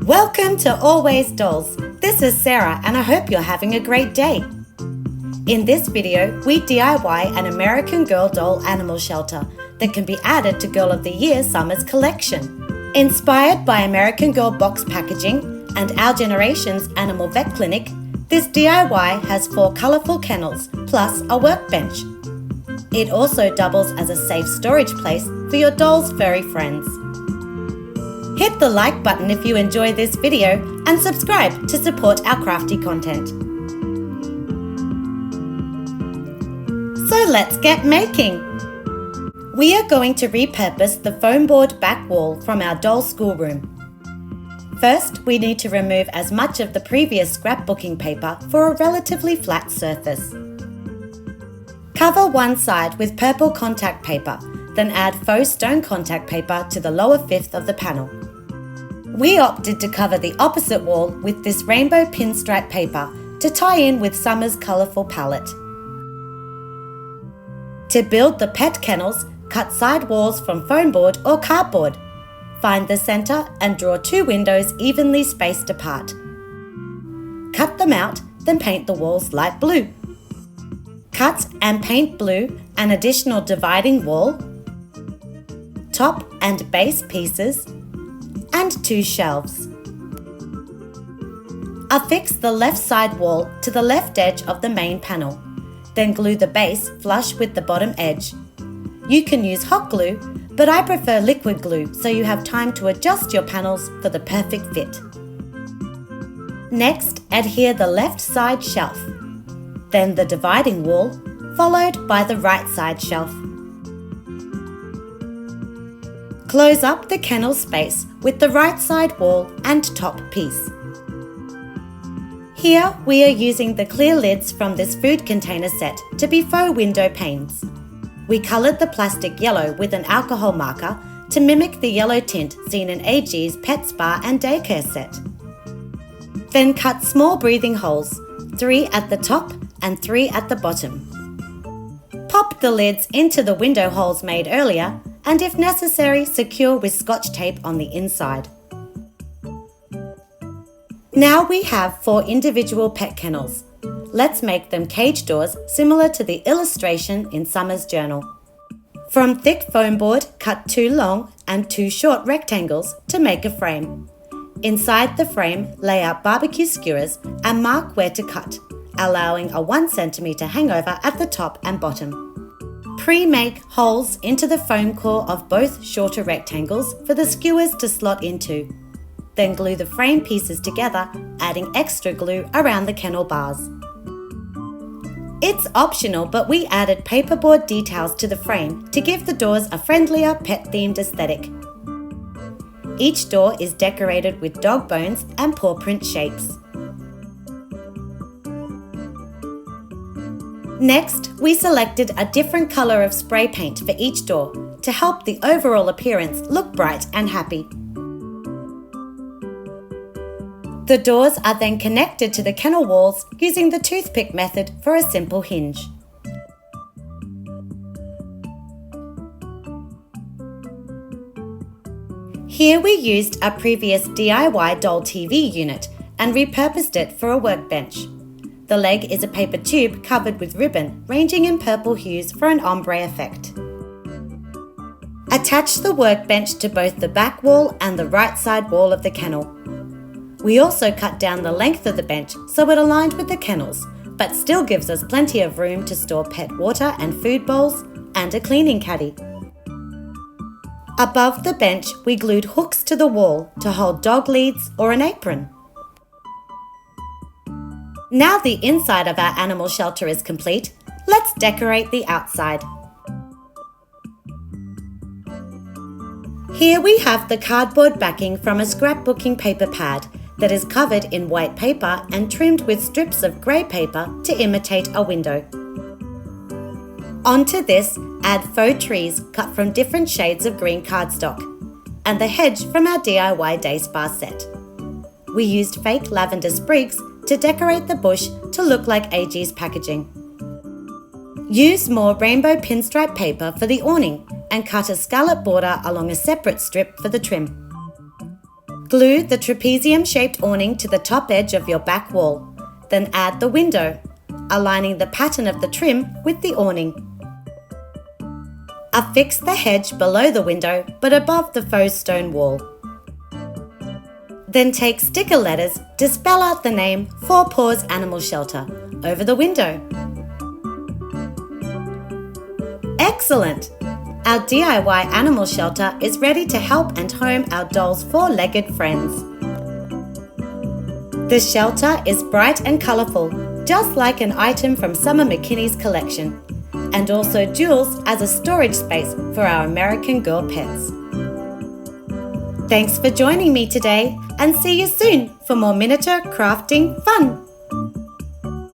Welcome to Always Dolls. This is Sarah and I hope you're having a great day. In this video, we DIY an American Girl doll animal shelter that can be added to Girl of the Year Summer's collection. Inspired by American Girl box packaging and our generation's animal vet clinic, this DIY has 4 colourful kennels plus a workbench. It also doubles as a safe storage place for your doll's furry friends. Hit the like button if you enjoy this video and subscribe to support our crafty content. So let's get making! We are going to repurpose the foam board back wall from our doll schoolroom. First, we need to remove as much of the previous scrapbooking paper for a relatively flat surface. Cover one side with purple contact paper, then add faux stone contact paper to the lower fifth of the panel. We opted to cover the opposite wall with this rainbow pinstripe paper to tie in with Summer's colourful palette. To build the pet kennels, cut side walls from foam board or cardboard. Find the centre and draw 2 windows evenly spaced apart. Cut them out, then paint the walls light blue. Cut and paint blue an additional dividing wall, top and base pieces, and 2 shelves. Affix the left side wall to the left edge of the main panel, then glue the base flush with the bottom edge. You can use hot glue, but I prefer liquid glue so you have time to adjust your panels for the perfect fit. Next, adhere the left side shelf, then the dividing wall, followed by the right side shelf. Close up the kennel space with the right side wall and top piece. Here we are using the clear lids from this food container set to be faux window panes. We coloured the plastic yellow with an alcohol marker to mimic the yellow tint seen in AG's Pet Spa and Daycare set. Then cut small breathing holes, 3 at the top and 3 at the bottom. Pop the lids into the window holes made earlier and if necessary secure with scotch tape on the inside. Now we have 4 individual pet kennels. Let's make them cage doors similar to the illustration in Summer's journal. From thick foam board, cut 2 long and 2 short rectangles to make a frame. Inside the frame, lay out barbecue skewers and mark where to cut, allowing a 1 cm hangover at the top and bottom. Pre-make holes into the foam core of both shorter rectangles for the skewers to slot into. Then glue the frame pieces together, adding extra glue around the kennel bars. It's optional, but we added paperboard details to the frame to give the doors a friendlier pet-themed aesthetic. Each door is decorated with dog bones and paw print shapes. Next, we selected a different colour of spray paint for each door to help the overall appearance look bright and happy. The doors are then connected to the kennel walls using the toothpick method for a simple hinge. Here we used a previous DIY doll TV unit and repurposed it for a workbench. The leg is a paper tube covered with ribbon ranging in purple hues for an ombre effect. Attach the workbench to both the back wall and the right side wall of the kennel. We also cut down the length of the bench so it aligned with the kennels, but still gives us plenty of room to store pet water and food bowls and a cleaning caddy. Above the bench, we glued hooks to the wall to hold dog leads or an apron. Now the inside of our animal shelter is complete, let's decorate the outside. Here we have the cardboard backing from a scrapbooking paper pad that is covered in white paper and trimmed with strips of grey paper to imitate a window. Onto this, add faux trees cut from different shades of green cardstock and the hedge from our DIY Day Spa set. We used fake lavender sprigs to decorate the bush to look like AG's packaging. Use more rainbow pinstripe paper for the awning and cut a scallop border along a separate strip for the trim. Glue the trapezium-shaped awning to the top edge of your back wall, then add the window, aligning the pattern of the trim with the awning. Affix the hedge below the window but above the faux stone wall. Then take sticker letters to spell out the name Four Paws Animal Shelter over the window. Excellent! Our DIY animal shelter is ready to help and home our dolls' four-legged friends. The shelter is bright and colourful, just like an item from Summer McKinney's collection, and also duals as a storage space for our American Girl pets. Thanks for joining me today, and see you soon for more miniature crafting fun!